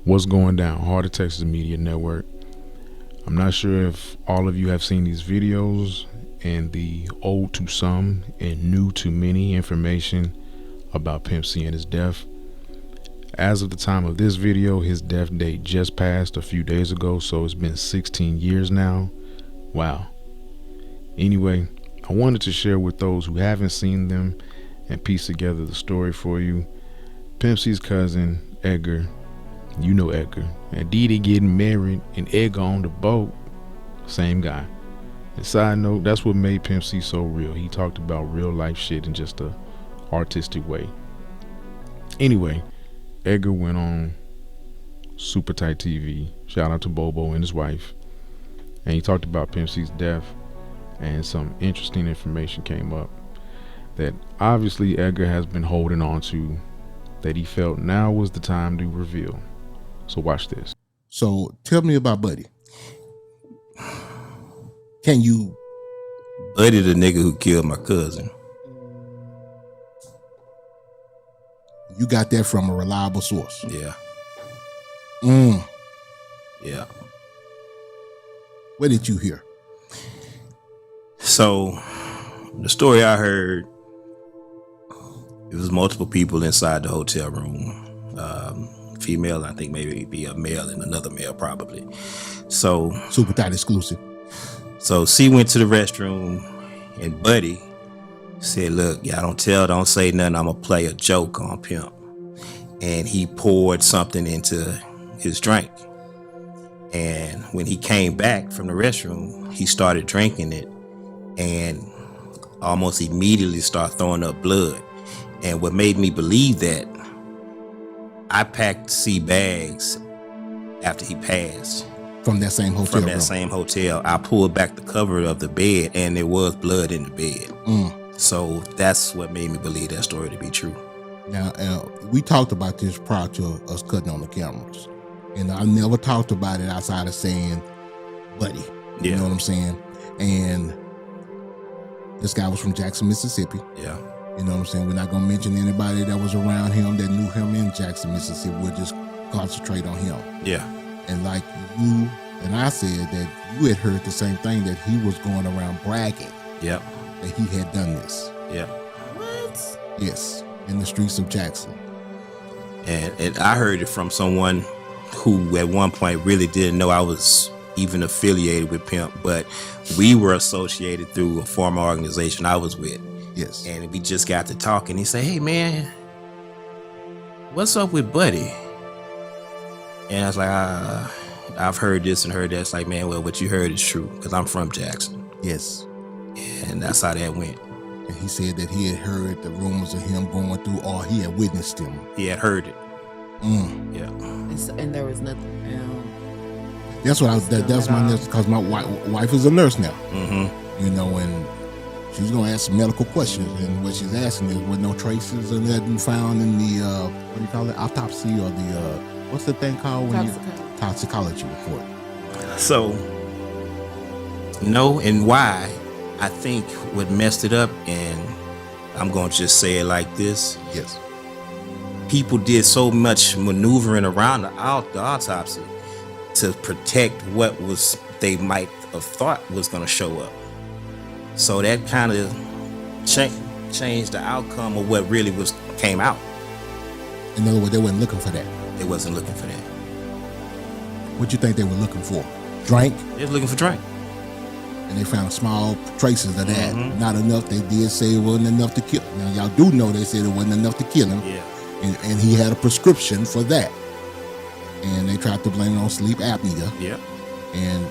What's going down? Heart of Texas Media Network. I'm not sure if all of you have seen these videos and the old to some and new to many information about Pimp C and his death. As of the time of this video, his death date just passed a few days ago, so it's been 16 years now. Wow. Anyway, I wanted to share with those who haven't seen them and piece together the story for you. Pimp C's cousin, Edgar, you know Edgar, and Dee Dee getting married and Edgar on the boat, same guy. And side note, that's what made Pimp C so real. He talked about real life shit in just a artistic way. Anyway, Edgar went on Super Tight TV, shout out to Bobo and his wife, and he talked about Pimp C's death, and some interesting information came up that obviously Edgar has been holding on to, that he felt now was the time to reveal. So watch this. So tell me about Buddy. Can you? Buddy the nigga who killed my cousin. You got that from a reliable source. Yeah. Yeah. Where did you hear? So the story I heard, it was multiple people inside the hotel room. Female, I think maybe be a male and another male probably. So Super Tight exclusive. So C went to the restroom and Buddy said, look, y'all don't say nothing. I'm gonna play a joke on Pimp. And he poured something into his drink. And when he came back from the restroom, he started drinking it and almost immediately started throwing up blood. And what made me believe that, I packed C bags after he passed. From that same hotel From that room. same hotel. I pulled back the cover of the bed and there was blood in the bed. So that's what made me believe that story to be true. Now, we talked about this prior to us cutting on the cameras. And I never talked about it outside of saying Buddy. You know what I'm saying? And this guy was from Jackson, Mississippi. Yeah. You know what I'm saying? We're not going to mention anybody that was around him that knew him in Jackson, Mississippi. We'll just concentrate on him. Yeah. And like you and I said that you had heard the same thing, that he was going around bragging. Yep. That he had done this. Yep. What? Yes. In the streets of Jackson. And I heard it from someone who at one point really didn't know I was even affiliated with Pimp, but we were associated through a former organization I was with. Yes. And we just got to talking. He said, hey man, what's up with Buddy? And I was like, I've heard this and heard that. It's like, man, well, what you heard is true, because I'm from Jackson. Yes. And that's how that went. And he said that he had heard the rumors of him going through, or he had witnessed him. He had heard it. Yeah. And there was nothing found. That's what that's my nurse, because my wife is a nurse now. Mm-hmm. You know, and she's going to ask some medical questions, and what she's asking is, were no traces of nothing found in the what do you call it, autopsy, or the what's the thing called when toxicology report? So no, and why I think what messed it up, and I'm gonna just say it like this. Yes. People did so much maneuvering around the autopsy to protect what was they might have thought was gonna show up. So that kind of changed the outcome of what really came out. In other words, they weren't looking for that. They wasn't looking for that. What you think they were looking for? Drink? They was looking for drink. And they found small traces of that. Not enough. They did say it wasn't enough to kill. Now y'all do know they said it wasn't enough to kill him. Yeah. And he had a prescription for that. And they tried to blame it on sleep apnea. Yeah. And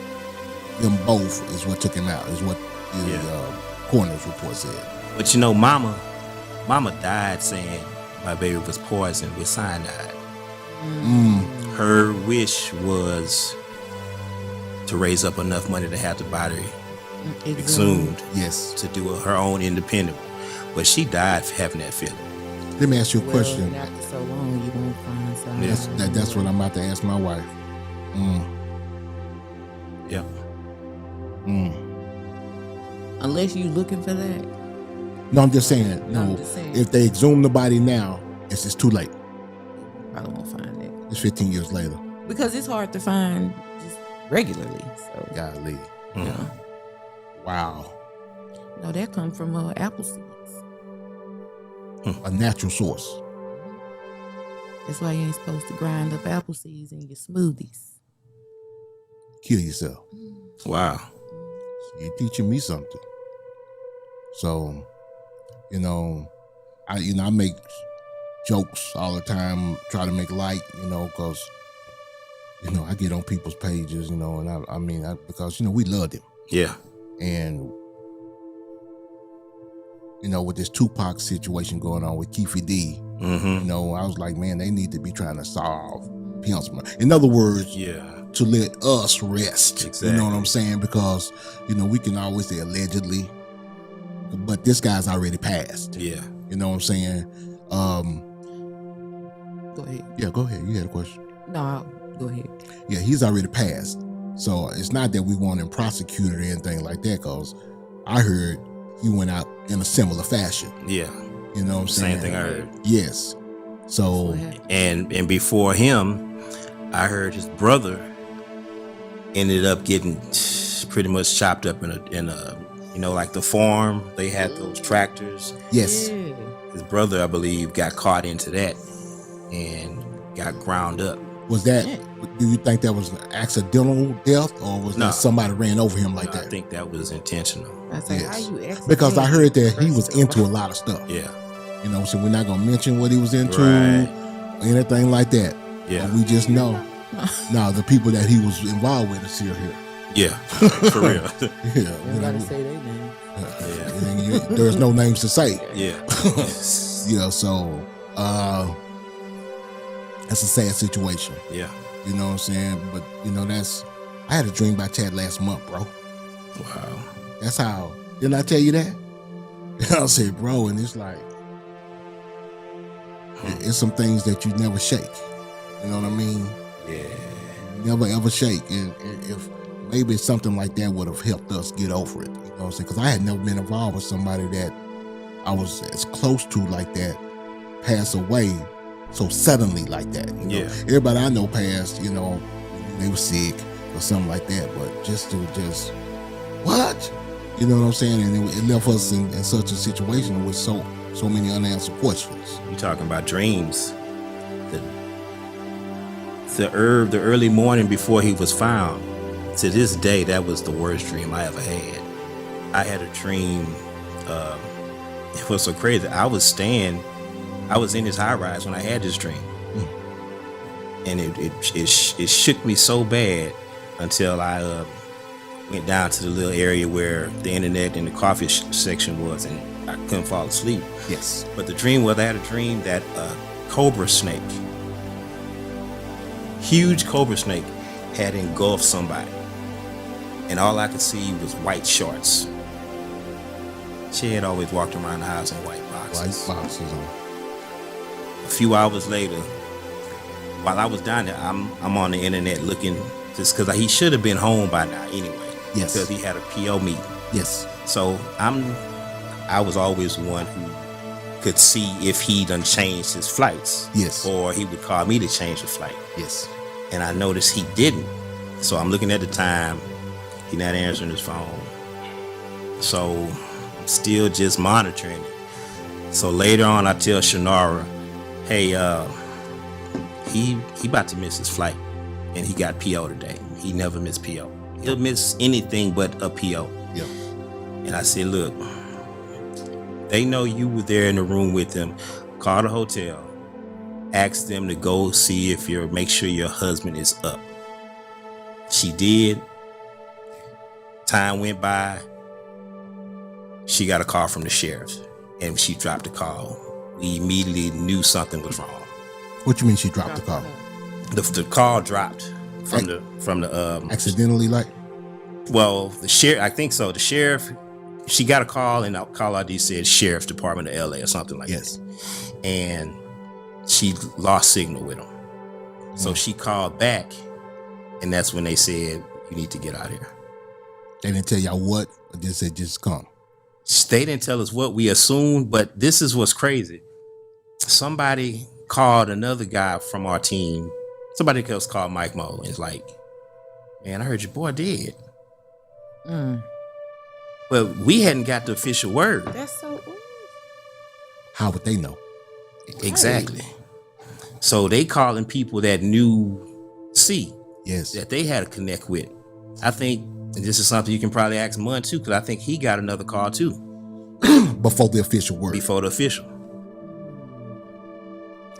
them both is what took him out, is what the coroner's report said. But you know, mama died saying my baby was poisoned with cyanide. Her wish was to raise up enough money to have the body exhumed. Yes. To do her own independent. But she died for having that feeling. Let me ask you a question. After so long, you won't find something. That's what I'm about to ask my wife. Yeah. Unless you looking for that. No, I'm just saying. No, if they exhume the body now, it's too late. Probably won't find it. It's 15 years later. Because it's hard to find just regularly. So Golly. yeah. Wow. No, that come from apple seeds. A natural source. That's why you ain't supposed to grind up apple seeds in your smoothies. Kill yourself. Wow. You're teaching me something. So, I make jokes all the time, try to make light, because, I get on people's pages, and because, we love them. Yeah. And, with this Tupac situation going on with Keefy D, I was like, man, they need to be trying to solve Pimp's murder. In other words, to let us rest. Exactly. You know what I'm saying? Because, we can always say allegedly, but this guy's already passed. Yeah. You know what I'm saying? Go ahead. Yeah, go ahead. You had a question? No, go ahead. Yeah, he's already passed. So it's not that we want him prosecuted or anything like that, because I heard he went out in a similar fashion. Yeah. You know what I'm saying? Same thing I heard. Yes. So and before him, I heard his brother ended up getting pretty much chopped up in a like the farm. They had those tractors. Yes. Yeah. His brother, I believe, got caught into that and got ground up. Was that, do you think that was an accidental death, or was No. that somebody ran over him like I that? think that was intentional. I say, Yes. how you accidentally Because I heard that he was press into a the- lot of stuff. Yeah. So we're not going to mention what he was into Right. or anything like that. Yeah. But we just know. Now, the people that he was involved with is still here. Yeah. For real. Yeah. You gotta say their name. There's no names to say. Yeah. Yeah, so that's a sad situation. Yeah. You know what I'm saying? But I had a dream about Chad last month, bro. Wow. That's how, didn't I tell you that? I said, bro, and it's like, it's some things that you never shake. You know what I mean? Yeah. Never ever shake. And if maybe something like that would have helped us get over it. You know what I'm saying? Because I had never been involved with somebody that I was as close to like that pass away so suddenly like that. Yeah. Everybody I know passed, they were sick or something like that. But just what? You know what I'm saying? And it left us in such a situation with so many unanswered questions. You talking about dreams? The early morning before he was found. To this day, that was the worst dream I ever had. I had a dream. It was so crazy. I was in his high rise when I had this dream, and it shook me so bad until I went down to the little area where the internet and the coffee section was, and I couldn't fall asleep. Yes. But the dream was, I had a dream that a cobra snake, huge cobra snake, had engulfed somebody, and all I could see was white shorts. She had always walked around the house in white boxes. White boxes on. A few hours later, while I was down there, I'm on the internet looking, just because he should have been home by now anyway. Yes. Because he had a PO meeting. Yes. So I was always the one who could see if he done changed his flights. Yes. Or he would call me to change the flight. Yes. And I noticed he didn't. So I'm looking at the time. He not answering his phone. So I'm still just monitoring it. So later on, I tell Shanara, hey, he about to miss his flight, and he got PO today. He never missed PO. He'll miss anything but a PO. Yeah. And I said, look, they know you were there in the room with them. Call the hotel. Ask them to go see make sure your husband is up. She did. Time went by. She got a call from the sheriff, and she dropped the call. We immediately knew something was wrong. What you mean she dropped the call? The call dropped from the Accidentally, like? Well, the sheriff, I think so. The sheriff, she got a call, and the call ID said Sheriff Department of LA or something like Yes. that. And she lost signal with him. So she called back, and that's when they said, you need to get out of here. They didn't tell y'all what, or they said just come. They didn't tell us what, we assumed, but this is what's crazy. Somebody called another guy from our team somebody else called Mike Mo and it's like, man, I heard your boy dead. But we hadn't got the official word. That's so. Ooh. How would they know? Exactly. So they calling people that knew C. Yes. That they had to connect with. I think, and this is something you can probably ask Munn too, because I think he got another call too. Before the official word. Before the official.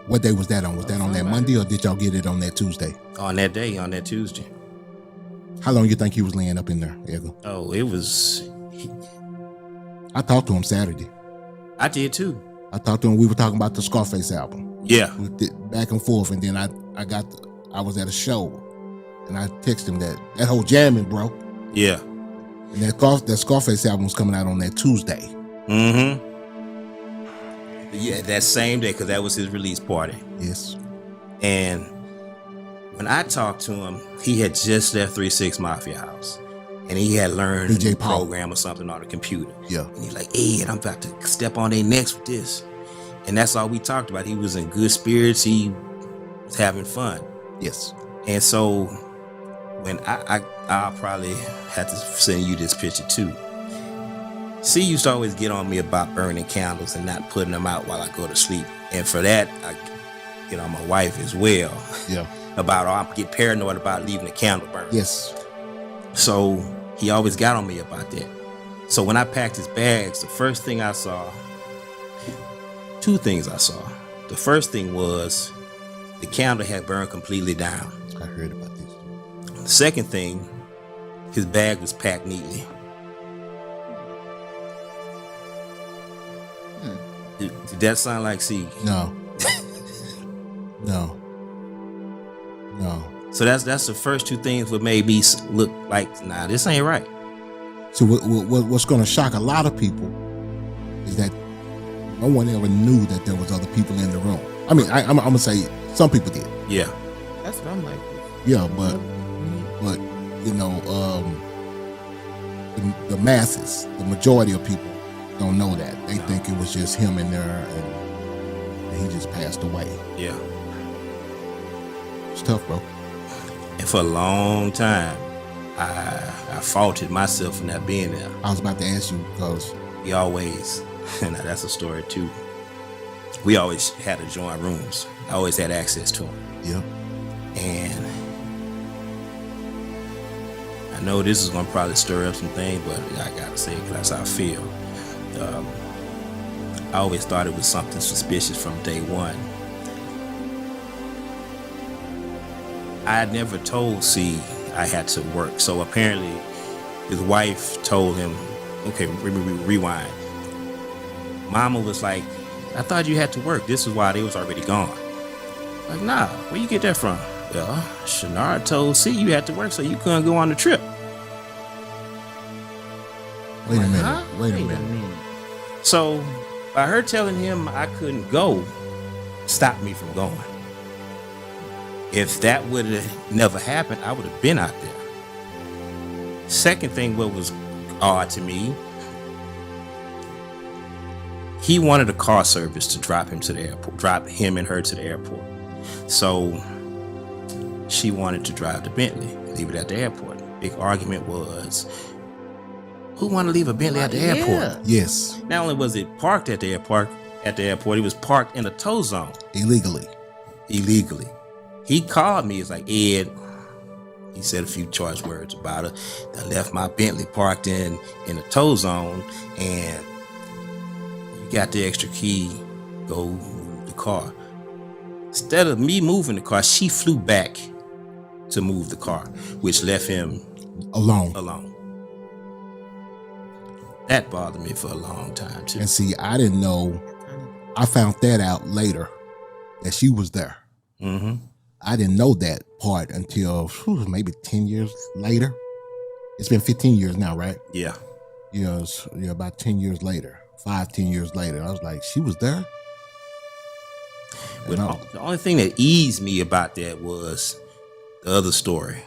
What day was that on? Was that on that Monday or did y'all get it on that Tuesday? On that day, on that Tuesday. How long you think he was laying up in there, Edgar? Oh, it was... I talked to him Saturday. I did too. I talked to him. We were talking about the Scarface album. Yeah. We did back and forth, and then I was at a show, and I texted him that whole jamming, bro. Yeah. And that Scarface album was coming out on that Tuesday. Mm-hmm. Yeah, that same day, because that was his release party. Yes. And when I talked to him, he had just left 3-6 Mafia House. And he had learned a program or something on the computer. Yeah. And he's like, Ed, I'm about to step on their necks with this. And that's all we talked about. He was in good spirits. He was having fun. Yes. And so when I'll probably have to send you this picture too. C used to always get on me about burning candles and not putting them out while I go to sleep. And for that, I get on my wife as well. Yeah. I get paranoid about leaving the candle burning. Yes. So he always got on me about that. So when I packed his bags, the first thing I saw, two things I saw. The first thing was the candle had burned completely down. I heard about this. The second thing, his bag was packed neatly. Did that sound like C? No. No. So that's the first two things what made me look like, nah, this ain't right. So what's going to shock a lot of people is that no one ever knew that there was other people in the room. I mean, I'm gonna say some people did. Yeah. That's what I'm like. Yeah, but you know, the masses, the majority of people don't know that. They think it was just him in there and he just passed away. Yeah. It's tough, bro. And for a long time, I faulted myself for not being there. I was about to ask you because we always, and that's a story too. We always had to join rooms. I always had access to them. Yeah. And I know this is gonna probably stir up some things, but I gotta say it because that's how I feel. I always thought it was something suspicious from day one. I had never told C I had to work, so apparently his wife told him, okay, rewind. Mama was like, I thought you had to work. This is why they was already gone. Like, nah, where you get that from? Well, Shanara told C you had to work so you couldn't go on the trip. Wait a minute. Huh? Wait a minute. So by her telling him I couldn't go, stopped me from going. If that would have never happened, I would have been out there. Second thing, what was odd to me, he wanted a car service to drop him to the airport, drop him and her to the airport. So she wanted to drive the Bentley, leave it at the airport. Big argument was, who want to leave a Bentley at the airport? Yes. Not only was it parked at the airport, it was parked in a tow zone. Illegally. He called me. He's like, Ed, he said a few choice words about it. I left my Bentley parked in a tow zone, and you got the extra key, go move the car. Instead of me moving the car, she flew back to move the car, which left him alone. That bothered me for a long time too. And see, I didn't know. I found that out later that she was there. Mm-hmm. I didn't know that part until maybe 10 years later. It's been 15 years now, right? Yeah. Yeah, about 10 years later, 10 years later. I was like, she was there? The only thing that eased me about that was the other story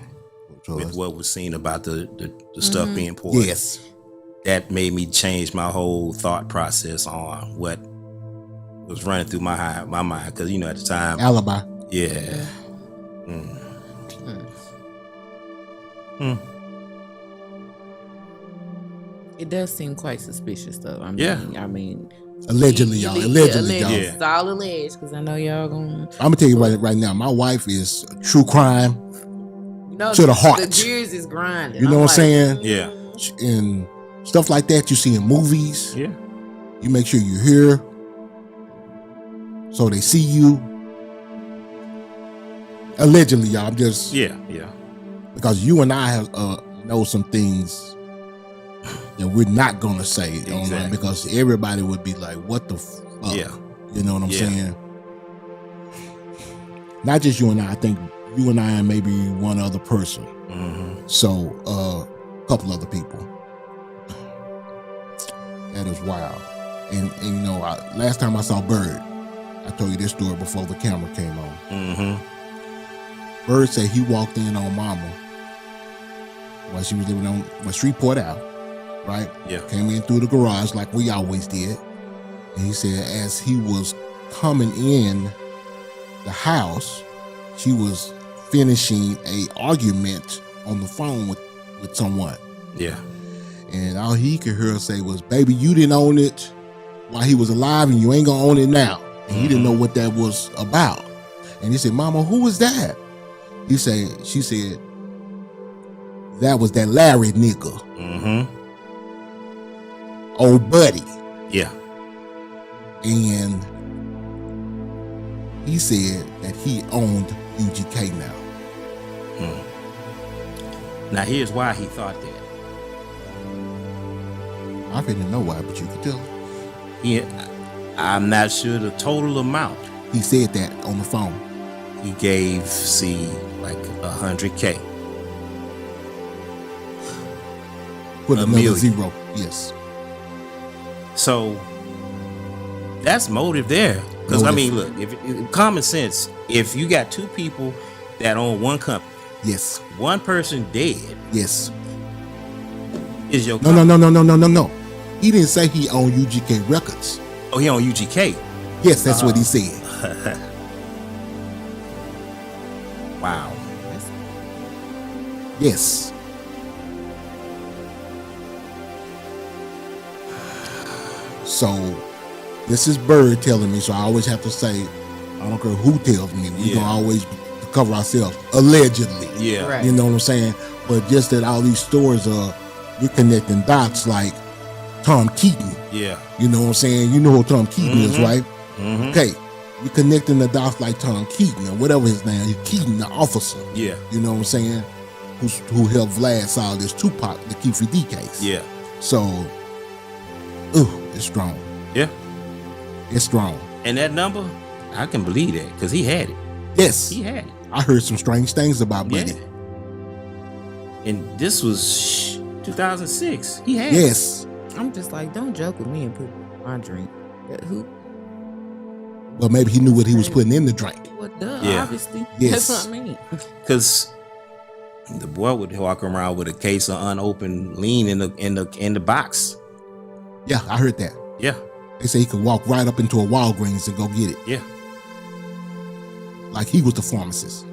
with what was seen about the stuff being poured. Yes. That made me change my whole thought process on what was running through my mind. Because, at the time. Alibi. Yeah. It does seem quite suspicious, though. I mean, Allegedly, y'all. Allegedly, y'all. It's all alleged, because I know y'all gonna. I'm gonna tell you right now. My wife is true crime to the heart. The gears is grinding. You know what I'm saying? Yeah. And stuff like that you see in movies. Yeah. You make sure you're here, so they see you. Allegedly, y'all. I'm just because you and I have know some things that we're not gonna say online, because everybody would be like, "What the fuck?" Yeah. You know what I'm saying? Not just you and I think you and I and maybe one other person. So a couple other people. That is wild. And you know, last time I saw Bird, I told you this story before the camera came on. Bird said he walked in on Mama while she was living on Shreveport Ave, right? Yeah. Came in through the garage like we always did. And he said as he was coming in the house, she was finishing a argument on the phone with someone. Yeah. And all he could hear her say was, "Baby, you didn't own it while he was alive, and you ain't gonna own it now." And he didn't know what that was about. And he said, "Mama, who was that?" She said, "That was that Larry nigga. Old buddy." Yeah. And he said that he owned UGK now. Now here's why he thought that. I didn't know why, but you could tell. I'm not sure the total amount. He said that on the phone. He gave C like $100K. Put $1 another million. zero. Yes. So that's motive there. Because I mean, look, if common sense, if you got two people that own one company, yes, one person dead, yes, is your no. He didn't say he owned UGK Records. Oh, he owned UGK. Yes, that's what he said. Wow. Yes. So this is Bird telling me, so I always have to say, I don't care who tells me, we're gonna always cover ourselves. Allegedly. Yeah. Right. You know what I'm saying? But just that all these stories we're connecting dots like Tom Keaton. Yeah. You know what I'm saying? You know who Tom Keaton is, right? Okay. We're connecting the dots like Tom Keaton or whatever his name is. Keaton, the officer. Yeah. You know what I'm saying? Who helped Vlad solve this Tupac, the Keefe D case. Yeah. So, it's strong. Yeah. It's strong. And that number, I can believe that because he had it. Yes. He had it. I heard some strange things about Buddy. Yeah. And this was 2006. He had Yes. I'm just like, don't joke with me and put my drink. Who? Well, maybe he knew what he was putting in the drink. Well, duh, Yeah. obviously. Yes. That's what I mean. Because the boy would walk around with a case of unopened lean in the box. Yeah, I heard that. Yeah. They say he could walk right up into a Walgreens and go get it. Yeah. Like he was the pharmacist.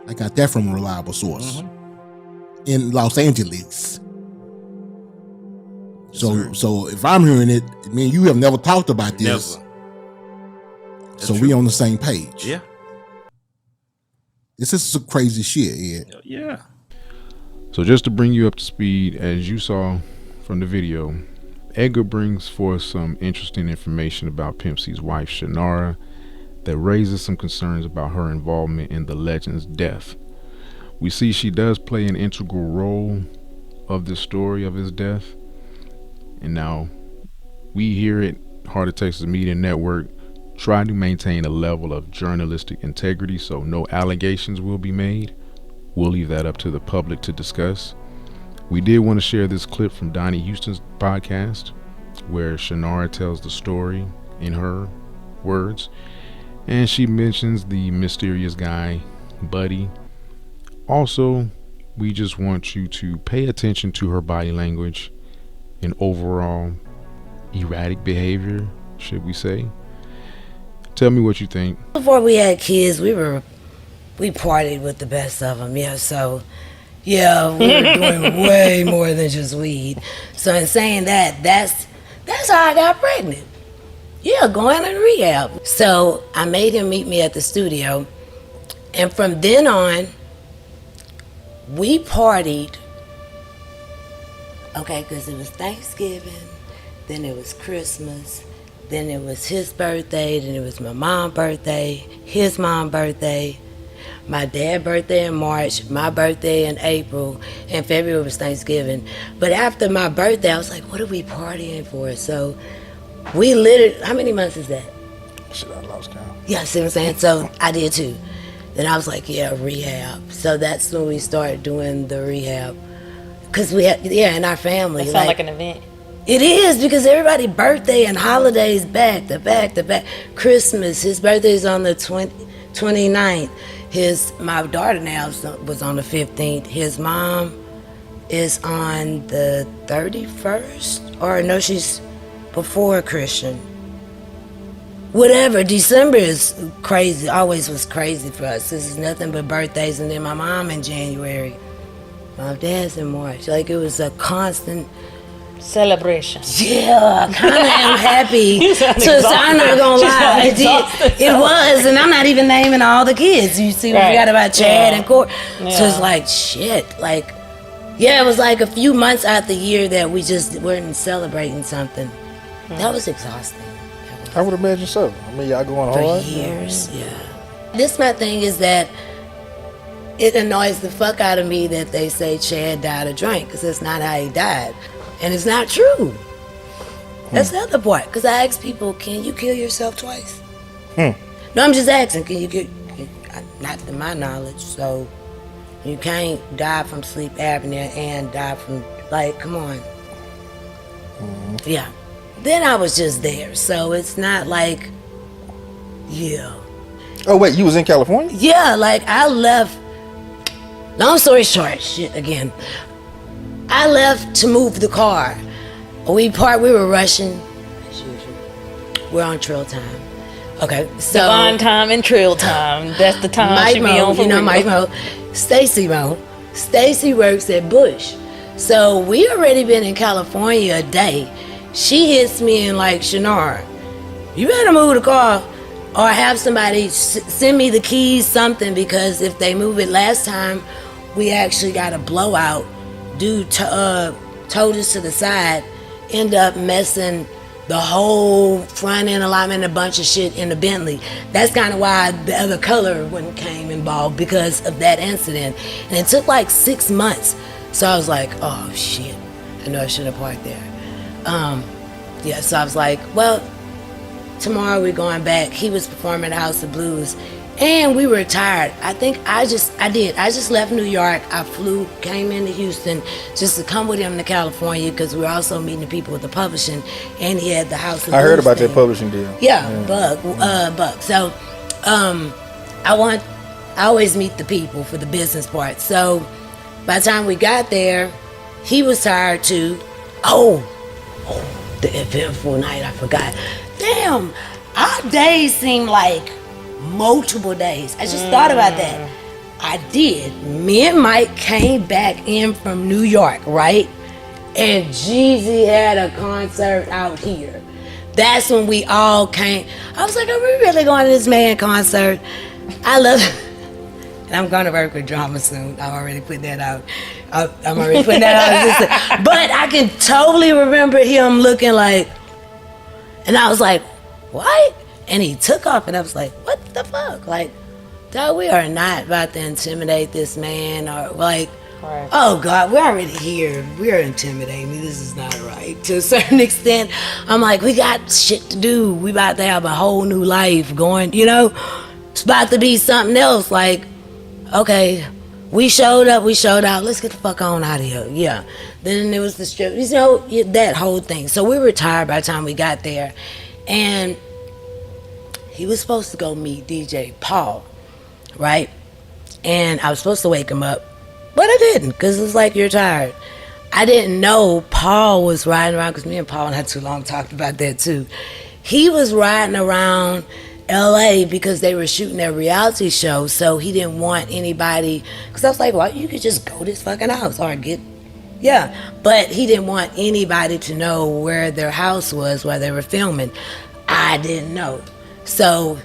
I got that from a reliable source in Los Angeles. So if I'm hearing it, I mean, you have never talked about this. Never. So we on the same page. Yeah. This is some crazy shit, Ed. Yeah. So just to bring you up to speed, as you saw from the video, Edgar brings forth some interesting information about Pimp C's wife, Shanara, that raises some concerns about her involvement in the legend's death. We see she does play an integral role of the story of his death. And now we here at Heart of Texas Media Network try to maintain a level of journalistic integrity, so no allegations will be made. We'll leave that up to the public to discuss. We did want to share this clip from Donnie Houston's podcast where Shanara tells the story in her words, and she mentions the mysterious guy, Buddy. Also, we just want you to pay attention to her body language and overall erratic behavior, should we say. Tell me what you think. Before we had kids, we partied with the best of them. Yeah, so yeah, we were doing way more than just weed. So in saying that, that's how I got pregnant. Yeah, going to rehab. So I made him meet me at the studio, and from then on, we partied. Okay, because it was Thanksgiving, then it was Christmas, then it was his birthday, then it was my mom's birthday, his mom's birthday, my dad's birthday in March, my birthday in April, and February was Thanksgiving. But after my birthday, I was like, what are we partying for? So we literally, how many months is that? Shit, I lost count. Yeah, see what I'm saying? So I did too. Then I was like, yeah, rehab. So that's when we started doing the rehab. Because we had, in our family. That sounds like an event. It is, because everybody's birthday and holidays back to back to back. Christmas, his birthday's on the 29th. My daughter now was on the 15th. His mom is on the 31st. Or no, she's before Christian. Whatever, December is crazy, always was crazy for us. This is nothing but birthdays, and then my mom in January. My dad's in March. Like, it was a constant celebration. Yeah, I kind of am happy. So I'm not gonna lie, it was, and I'm not even naming all the kids. You see, we forgot about Chad and Court. Yeah. So it's like shit. Like, yeah, it was like a few months out the year that we just weren't celebrating something. That was exhausting. I would imagine so. I mean, y'all going hard for years. Yeah. This my thing is that it annoys the fuck out of me that they say Chad died of drink, because that's not how he died. And it's not true. That's the other part. Because I ask people, can you kill yourself twice? No, I'm just asking, can you kill, not to my knowledge, so you can't die from sleep apnea and die from, like, come on. Yeah. Then I was just there, so it's not like, yeah. Oh, wait, you was in California? Yeah, like, I left. Long story short, shit again. I left to move the car. We were rushing, as usual. We're on trail time. Okay, so. Divine time and trail time. That's the time Mike she be on for you know, Mike Mo. Stacy Mo. Stacy works at Bush. So we already been in California a day. She hits me and like, Shanara, you better move the car or have somebody send me the keys, something, because if they move it last time, we actually got a blowout. Dude towed us to the side, end up messing the whole front end alignment and a bunch of shit in the Bentley. That's kind of why the other color came involved, because of that incident. And it took like 6 months. So I was like, oh shit, I know I should have parked there. Yeah, so I was like, well, tomorrow we're going back. He was performing at House of Blues, and we were tired. I just left New York. I came into Houston just to come with him to California, because we were also meeting the people with the publishing, and he had the House of Blues. I heard about thing. that publishing deal. Yeah. Buck. So, I always meet the people for the business part. So, by the time we got there, he was tired too. The eventful night, I forgot. Damn, our days seem like multiple days. I just thought about that. I did. Me and Mike came back in from New York, right? And Jeezy had a concert out here. That's when we all came. I was like, are we really going to this man concert? I love and I'm going to work with drama soon. I already put that out. I'm already putting that out. But I can totally remember him looking like, and I was like, what? And he took off, and I was like, what the fuck? Like, dog, we are not about to intimidate this man, or like, right. Oh God, we're already here. We're intimidating me. This is not right. To a certain extent, I'm like, we got shit to do. We about to have a whole new life going, you know? It's about to be something else. Like, okay, we showed up, we showed out. Let's get the fuck on out of here. Yeah. Then there was the strip, you know, that whole thing. So we were tired by the time we got there. And he was supposed to go meet DJ Paul, right? And I was supposed to wake him up, but I didn't, because it's like, you're tired. I didn't know Paul was riding around, because me and Paul not too long talked about that too. He was riding around LA because they were shooting their reality show, so he didn't want anybody, because I was like, well, you could just go to this fucking house or but he didn't want anybody to know where their house was while they were filming. I didn't know, so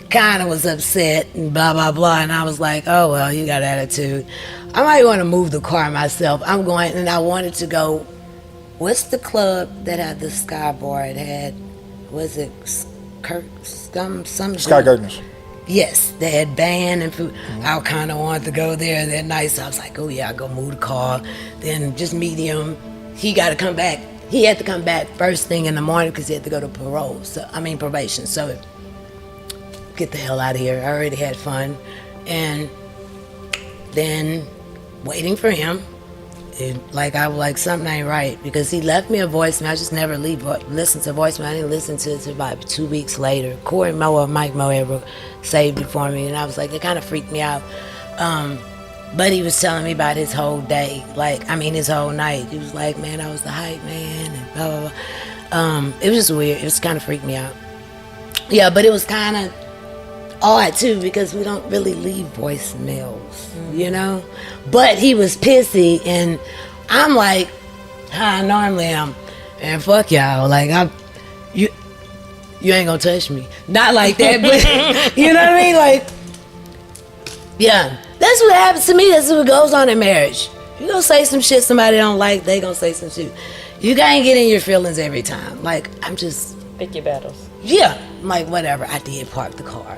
kind of was upset and blah blah blah, and I was like, oh well, you got attitude. I might want to move the car myself. I'm going, and I wanted to go, what's the club that had the Sky Bar? It had, was it some Sky Gardens. Yes, they had band and food. I kind of wanted to go there that night, so I was like, oh yeah, I'll go move the car, then just meet him. He got to come back. He had to come back first thing in the morning because he had to go to probation. So get the hell out of here. I already had fun. And then waiting for him, I was like, something ain't right, because he left me a voicemail. I just never listen to voicemail. I didn't listen to it until about 2 weeks later. Corey Moe or Mike Moe ever saved it for me, and I was like, it kind of freaked me out. But he was telling me about his whole day, his whole night. He was like, man, I was the hype man, and blah, blah, blah. It was just weird. It was kind of freaked me out. Yeah, but it was kind of odd too, because we don't really leave voicemails, you know? But he was pissy, and I'm like, how I normally am, and fuck y'all, like, you ain't gonna touch me. Not like that, but you know what I mean? Like, yeah, that's what happens to me. That's what goes on in marriage. You gonna say some shit somebody don't like, they gonna say some shit. You can't get in your feelings every time. Like, I'm just... Pick your battles. Yeah, I'm like, whatever. I did park the car.